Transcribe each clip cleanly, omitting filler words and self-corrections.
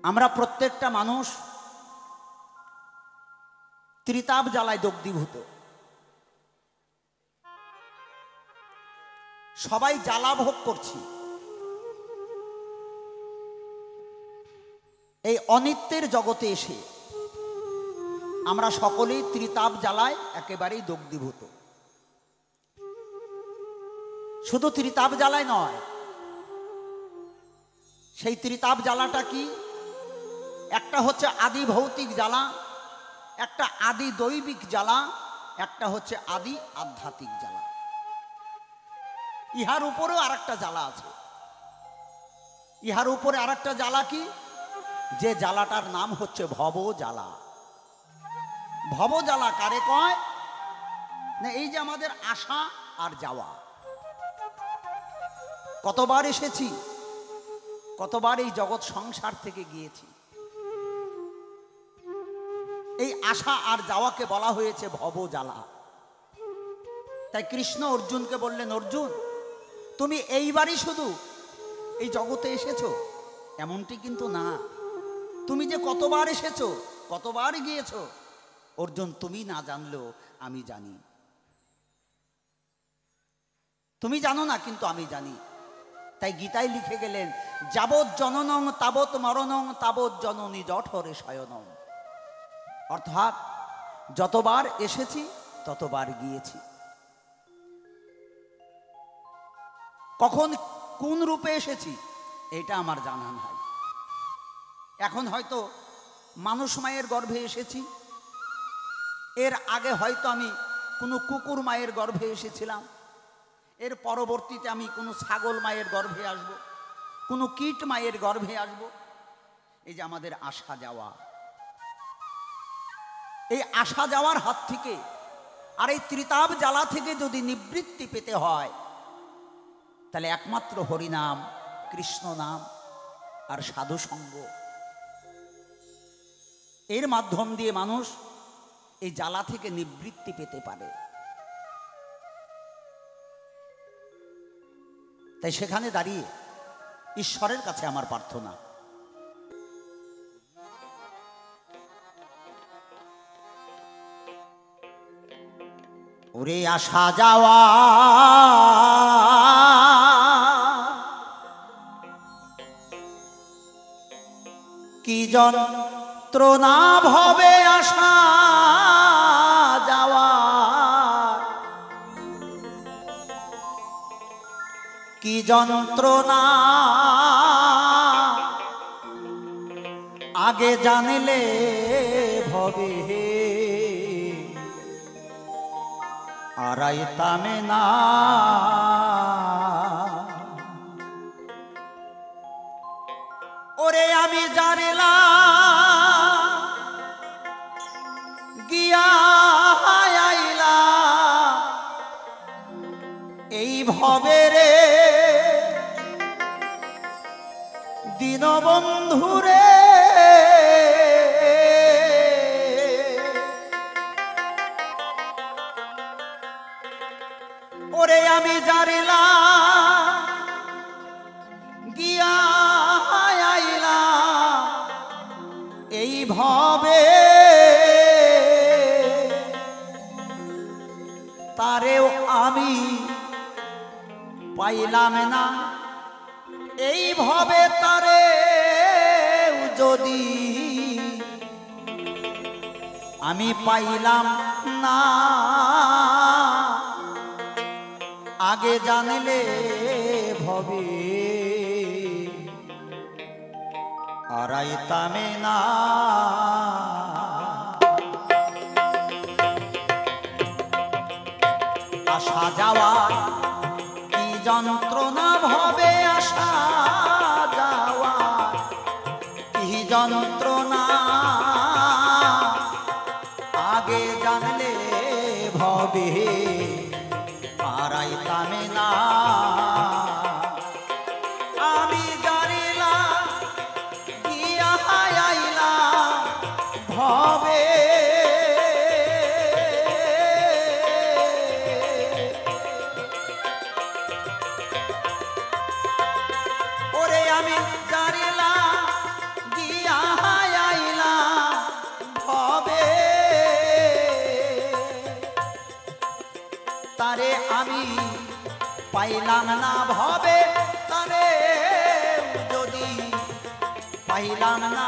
আমরা প্রত্যেকটা মানুষ ত্রিতাপ জ্বালায় দগ্ধীভূত। সবাই জ্বালা ভোগ করছি। এই অনিত্যের জগতে এসে আমরা সকলেই ত্রিতাপ জ্বালায় একেবারেই দগ্ধীভূত। শুধু ত্রিতাপ জ্বালায় নয়, সেই ত্রিতাপ জ্বালাটা কি? একটা হচ্ছে আদি ভৌতিক জ্বালা, একটা আদি দৈবিক জ্বালা, একটা হচ্ছে আদি আধ্যাত্মিক জ্বালা। ইহার উপরেও আরেকটা জ্বালা আছে। ইহার উপরে আরেকটা জ্বালা কি? যে জ্বালাটার নাম হচ্ছে ভব জ্বালা। ভব জ্বালা কারে কয় না? এই যে আমাদের আসা আর যাওয়া। কতবার এসেছি, কতবার এই জগৎ সংসার থেকে গিয়েছি। এই আসা আর যাওয়াকে বলা হয়েছে ভব জ্বালা। তাই কৃষ্ণ অর্জুনকে বললেন, অর্জুন তুমি এইবারই শুধু এই জগতে এসেছো এমনটি কিন্তু না। তুমি যে কতবার এসেছো, কতবার গিয়েছো, অর্জুন তুমি না জানলেও আমি জানি। তুমি জানো না কিন্তু আমি জানি। তাই গীতায় লিখে গেলেন, যাবৎ জননং তাবৎ মরণং তাবৎ জননী জঠরে শয়নং। অর্থাৎ যতবার এসেছি ততবার গিয়েছি। কখন কোন রূপে এসেছি এটা আমার জানা নাই। এখন হয়তো মানুষ মায়ের গর্ভে এসেছি, এর আগে হয়তো আমি কোনো কুকুর মায়ের গর্ভে এসেছিলাম, এর পরবর্তীতে আমি কোনো ছাগল মায়ের গর্ভে আসব, কোনো কীট মায়ের গর্ভে আসব। এই যে আমাদের আসা যাওয়া, এই আসা যাওয়ার হাত থেকে আর এই ত্রিতাপ জ্বালা থেকে যদি নিবৃত্তি পেতে হয়, তাহলে একমাত্র হরিনাম, কৃষ্ণ নাম আর সাধু সঙ্গ, এর মাধ্যম দিয়ে মানুষ এই জ্বালা থেকে নিবৃত্তি পেতে পারে। তাই সেখানে দাঁড়িয়ে ঈশ্বরের কাছে আমার প্রার্থনা, ওরে আসা যাওয়া কি যন্ত্রণা ভবে আসা যাওয়া, কি যন্ত্রণা আগে জানলে ভবে আরাইতামে না। ওরে আমি জানিলাম গিয়া আইলা এই ভবে রে দীনবন্ধুরে, ওরে আমি জানিলাম গিয়া আইলা এই ভবে তারেও আমি পাইলাম না। এই ভবে তারে যদি আমি পাইলাম না, আগে জানলে ভবে আরাইতামে না। আসা যাওয়া কি যন্ত্রণা ভবে আসা যাওয়া, কি যন্ত্রণা আগে জানলে ভবে আরাইতামে না। আমি জানিলাম গিয়া আইলা ভবে ওরে আমি জানিলাম গিয়া পাইলাম না ভবে তারে যদি পাইলাম না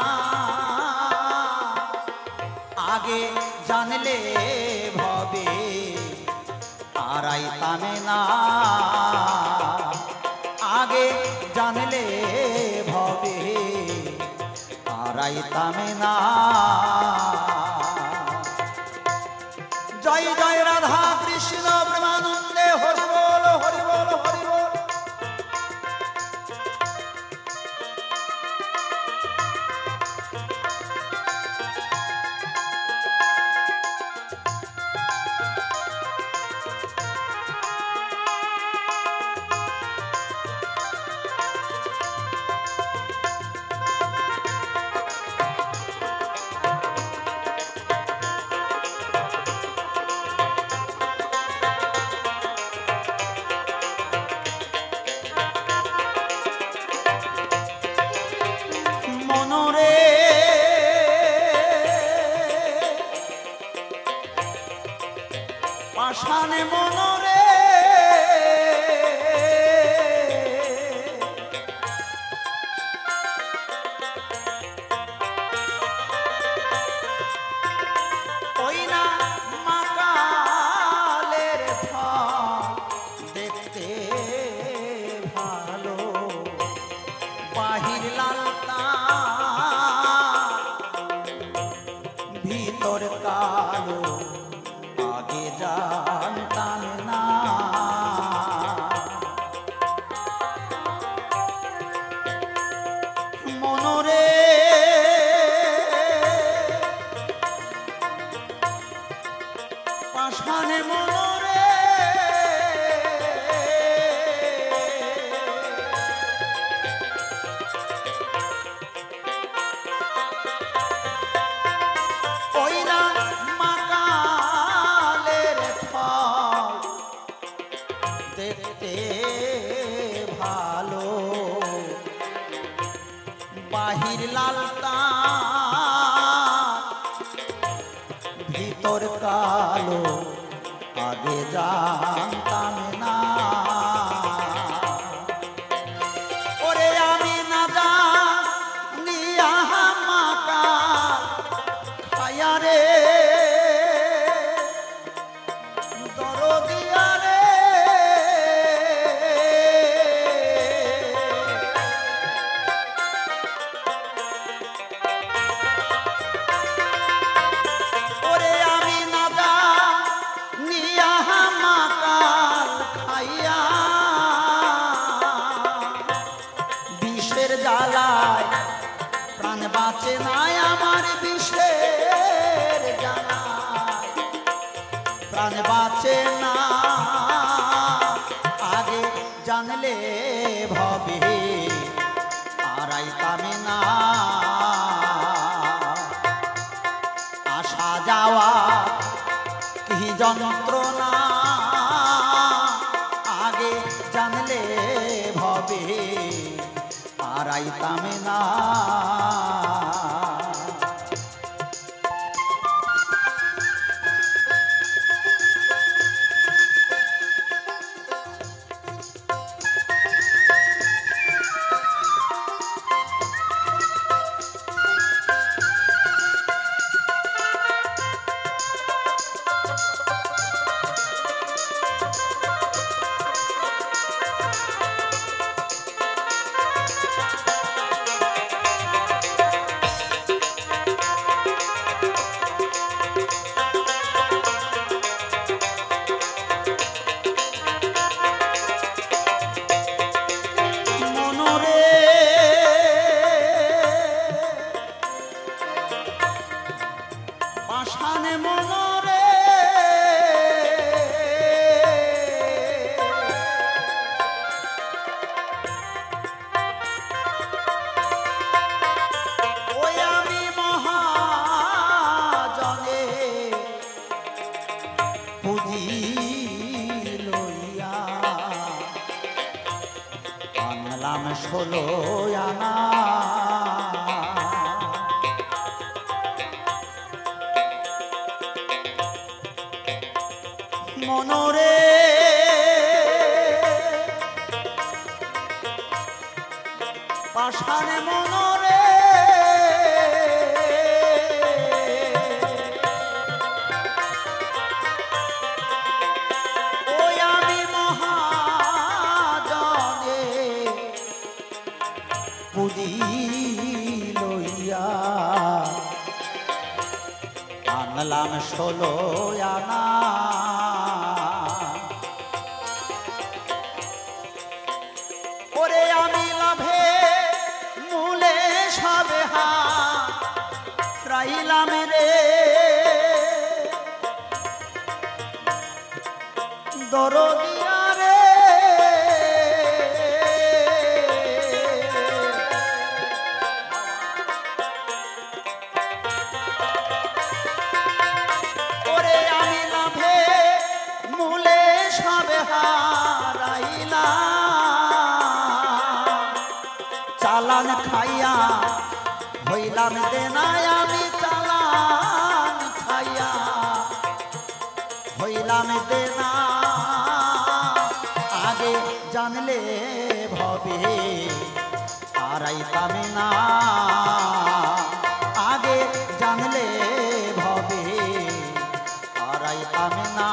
আগে জানলে ভবে হারাইতাম না আগে জানলে ভবে হারাইতাম না। জয় জয় রাধা কৃষ্ণ প্রেমানন্দে হরি বল হরি বল হরি বল। পাষাণে মনরে ওই না মাকালের ফল দেখতে ভালো বাহির লালতা ভিতর কালো আগে জানতাম না মনরে পাষাণে মনরে ওই না দেখতে ভালো বাহির লালতা ভিতর কালো আগে জানতাম না ওরে আমি না জানি মাকা খায়া রে দরদিয়া রে ওরে আমি না জানি মাকাল খাইয়া বিষের জ্বালায় প্রাণ বাঁচে নাই আমার বিষের জ্বালায় প্রাণ বাঁচে না আগে জানলে ভবে হারাইতাম না আসা যাওয়া কি যন্ত্রণা আগে জানলে ভবে হারাইতাম না। পাষাণে মনরে ওই আমি মহাজনে পুঁজি লইয়া আনলাম 16 আনা মনরে পাষাণ মনরে ওই আমি মহাজনে পুঁজি লইয়া আনলাম 16 আনা ওরে আমি লাভে মূলে সবে হারাইলাম রে দরদিয়া রে ওরে আমি লাভে মূলে সবে হারাইলাম চালান খাইয়া হইলাম দেনায় আমি চালান খাইয়া হইলাম দেনা আগে জানলে ভবে হারাইতাম না আগে জানলে ভবে হারাইতাম না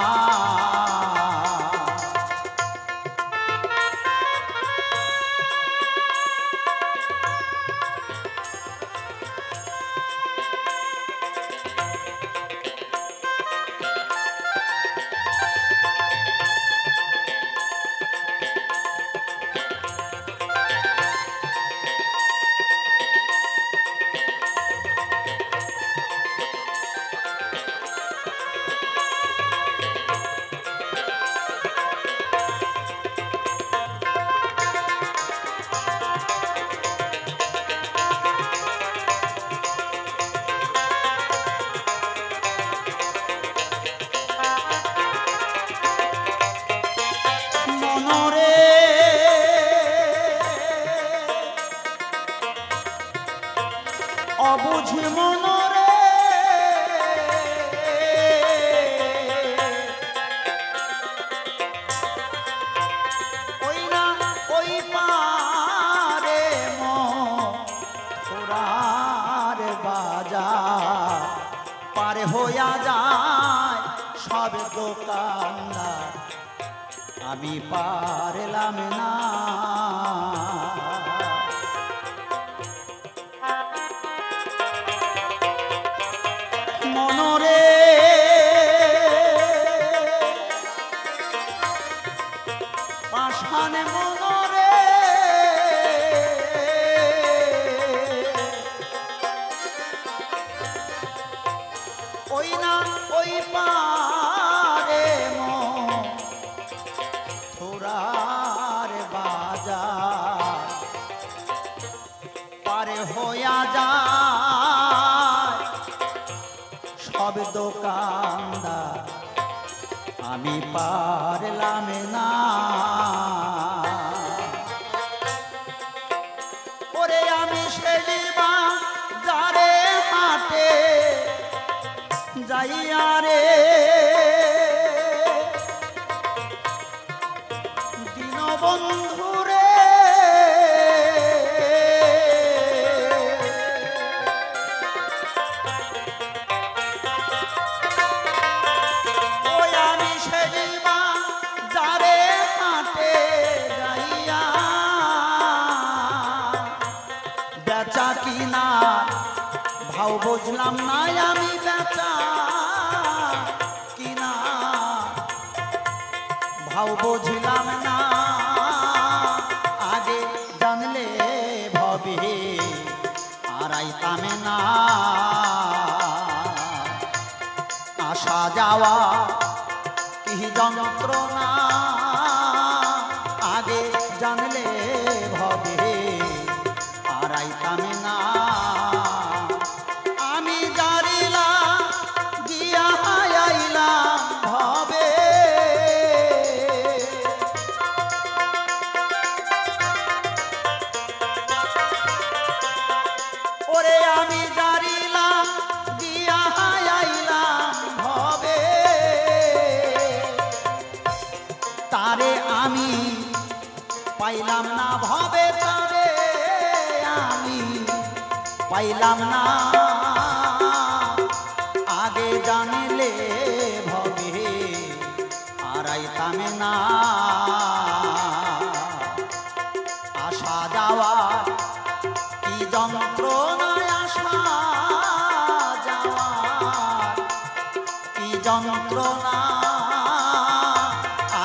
অবুঝ মনরে ওই না ওই পারে মোরার বাজার পারে হইয়া যায় সব দোকানদার আমি পারলাম না মনরে পাষাণ মনরে ওই না ওই পারে মোরার বাজার পারে হইয়া যায় সব দোকানদার আমি পারলাম না ওরে আমি সেলিবা যারে হাটে যাইয়া রে দীনবন্ধু রে বেচা কিনা ভাও বুঝলাম না আমি বেচা কিনা ভাও বুঝলাম না আগে জানলে ভবে হারাইতাম না আসা যাওয়া কি যন্ত্রণা আগে জানলে ভবে হারাইতাম না আমি জারিলা গিয়া হারাইলাম ভবে ওরে আমি জারিলা গিয়া হারাইলাম ভবে তারে আমি পাইলাম না ভবে তারে পাইলাম না আগে জানিলে ভবে হারাইতাম না আসা যাওয়া কি যন্ত্রণায় আসা যাওয়া কি যন্ত্রণা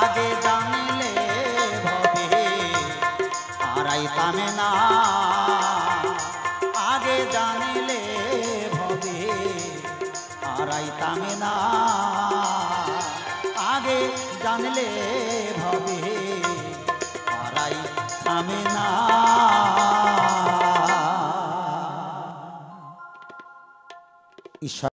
আগে জানিলে ভবে হারাইতাম না আগে জানিলে ভবে হারাইতাম না আগে জানলে ভবে হারাইতাম না। ঈশ্বর।